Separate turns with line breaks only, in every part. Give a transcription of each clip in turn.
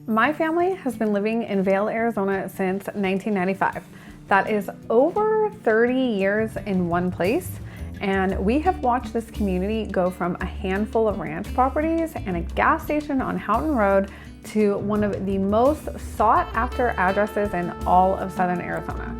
My family has been living in Vail, Arizona since 1995. That is over 30 years in one place. And we have watched this community go from a handful of ranch properties and a gas station on Houghton Road to one of the most sought after addresses in all of Southern Arizona.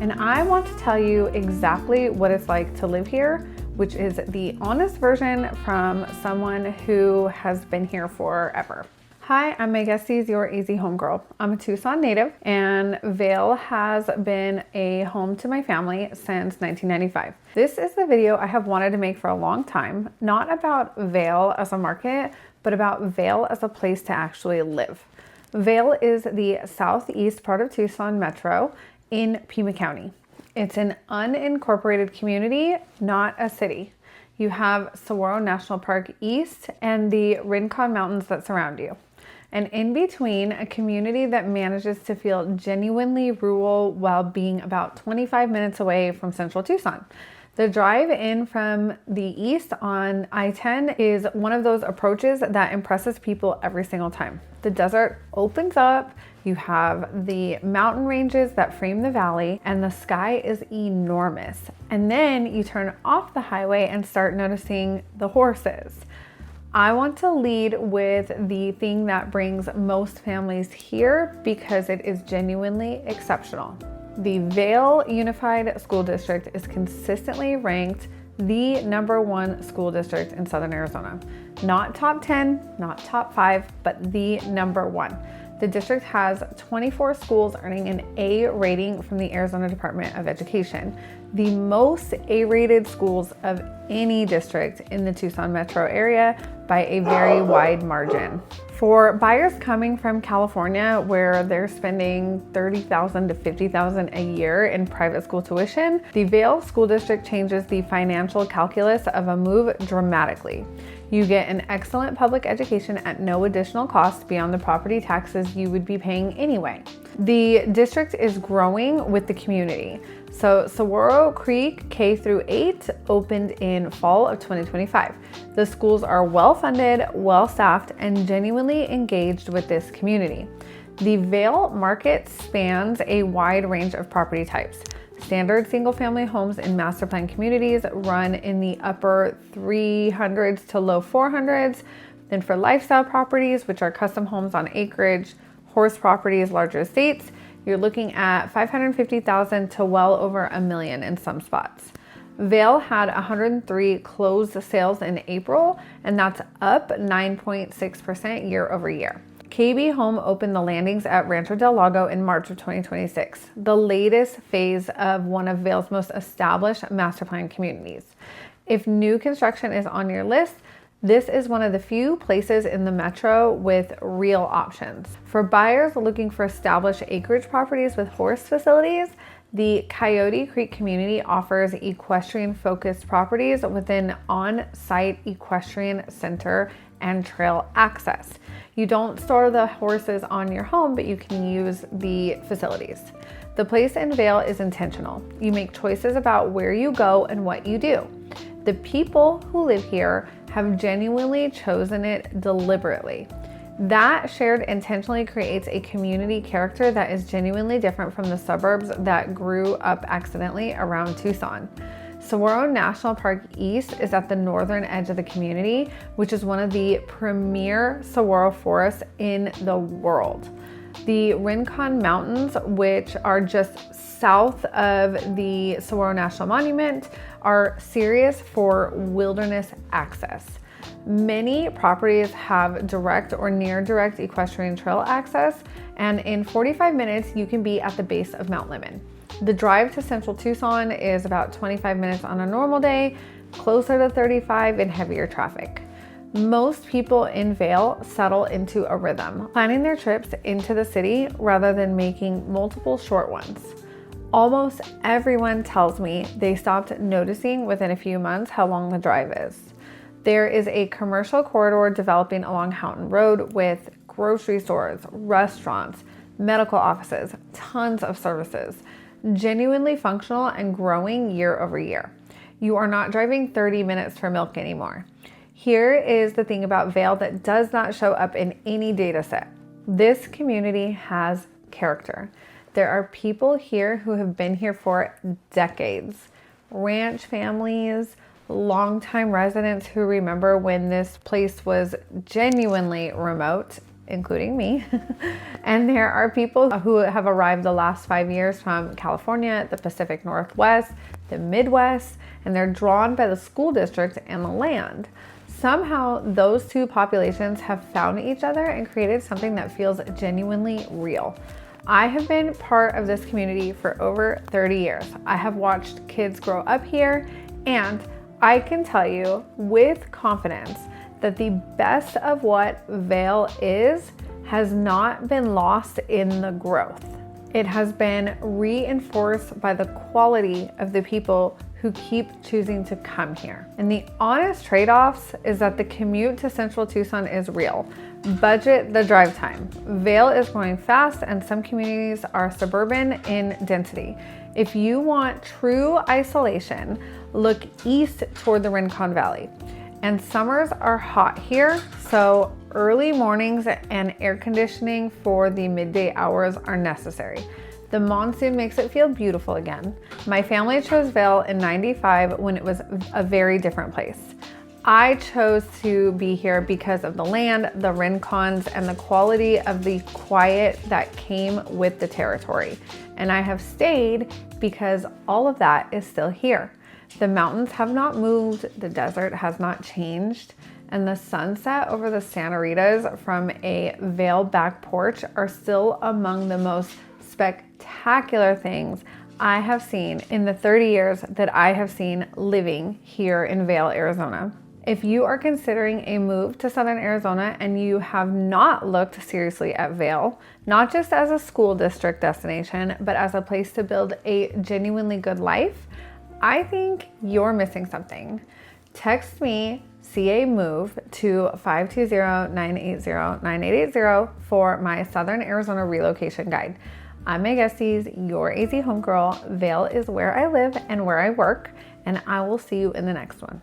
And I want to tell you exactly what it's like to live here, which is the honest version from someone who has been here forever. Hi, I'm Meagan, your easy home girl. I'm a Tucson native, and Vail has been a home to my family since 1995. This is the video I have wanted to make for a long time, not about Vail as a market, but about Vail as a place to actually live. Vail is the southeast part of Tucson Metro in Pima County. It's an unincorporated community, not a city. You have Saguaro National Park East and the Rincon Mountains that surround you. And in between, a community that manages to feel genuinely rural while being about 25 minutes away from central Tucson. The drive in from the east on I-10 is one of those approaches that impresses people every single time. The desert opens up, you have the mountain ranges that frame the valley, and the sky is enormous. And then you turn off the highway and start noticing the horses. I want to lead with the thing that brings most families here because it is genuinely exceptional. The Vail Unified School District is consistently ranked the #1 school district in Southern Arizona. Not top 10, not top 5, but the #1. The district has 24 schools earning an A rating from the Arizona Department of Education, the most A-rated schools of any district in the Tucson metro area by a very wide margin. For buyers coming from California, where they're spending $30,000 to $50,000 a year in private school tuition, the Vail School District changes the financial calculus of a move dramatically. You get an excellent public education at no additional cost beyond the property taxes you would be paying anyway. The district is growing with the community. So Saguaro Creek K-8 opened in fall of 2025. The schools are well-funded, well-staffed, and genuinely engaged with this community. The Vail market spans a wide range of property types. Standard single-family homes in master plan communities run in the upper 300s to low 400s. Then for lifestyle properties, which are custom homes on acreage, horse properties, larger estates, you're looking at $550,000 to well over $1 million in some spots. Vail had 103 closed sales in April, and that's up 9.6% year over year. KB Home opened the landings at Rancho Del Lago in March of 2026, the latest phase of one of Vail's most established master plan communities. If new construction is on your list, this is one of the few places in the metro with real options. For buyers looking for established acreage properties with horse facilities, the Coyote Creek community offers equestrian-focused properties with an on-site equestrian center and trail access. You don't store the horses on your home, but you can use the facilities. The place in Vail is intentional. You make choices about where you go and what you do. The people who live here have genuinely chosen it deliberately. That shared intentionally creates a community character that is genuinely different from the suburbs that grew up accidentally around Tucson. Saguaro National Park East is at the northern edge of the community, which is one of the premier saguaro forests in the world. The Rincon Mountains, which are just south of the Saguaro National Monument, are serious for wilderness access. Many properties have direct or near direct equestrian trail access, and in 45 minutes, you can be at the base of Mount Lemmon. The drive to central Tucson is about 25 minutes on a normal day, closer to 35 in heavier traffic. Most people in Vail settle into a rhythm, planning their trips into the city rather than making multiple short ones. Almost everyone tells me they stopped noticing within a few months how long the drive is. There is a commercial corridor developing along Houghton Road with grocery stores, restaurants, medical offices, tons of services, genuinely functional and growing year over year. You are not driving 30 minutes for milk anymore. Here is the thing about Vail that does not show up in any data set. This community has character. There are people here who have been here for decades. Ranch families, longtime residents who remember when this place was genuinely remote, including me. And there are people who have arrived the last 5 years from California, the Pacific Northwest, the Midwest, and they're drawn by the school district and the land. Somehow those two populations have found each other and created something that feels genuinely real. I have been part of this community for over 30 years. I have watched kids grow up here, and I can tell you with confidence that the best of what Vail is has not been lost in the growth. It has been reinforced by the quality of the people who keep choosing to come here. And the honest trade-offs is that the commute to central Tucson is real. Budget the drive time. Vail is growing fast and some communities are suburban in density. If you want true isolation, look east toward the Rincon Valley. And summers are hot here, so early mornings and air conditioning for the midday hours are necessary. The monsoon makes it feel beautiful again. My family chose Vail in '95 when it was a very different place. I chose to be here because of the land, the rincons, and the quality of the quiet that came with the territory. And I have stayed because all of that is still here. The mountains have not moved, the desert has not changed, and the sunset over the Santa Ritas from a Vail back porch are still among the most spectacular things I have seen in the 30 years that I have seen living here in Vail, Arizona. If you are considering a move to Southern Arizona and you have not looked seriously at Vail, not just as a school district destination, but as a place to build a genuinely good life, I think you're missing something. Text me CA MOVE to 520-980-9880 for my Southern Arizona relocation guide. I'm Meg Estes, your AZ homegirl. Vail is where I live and where I work, and I will see you in the next one.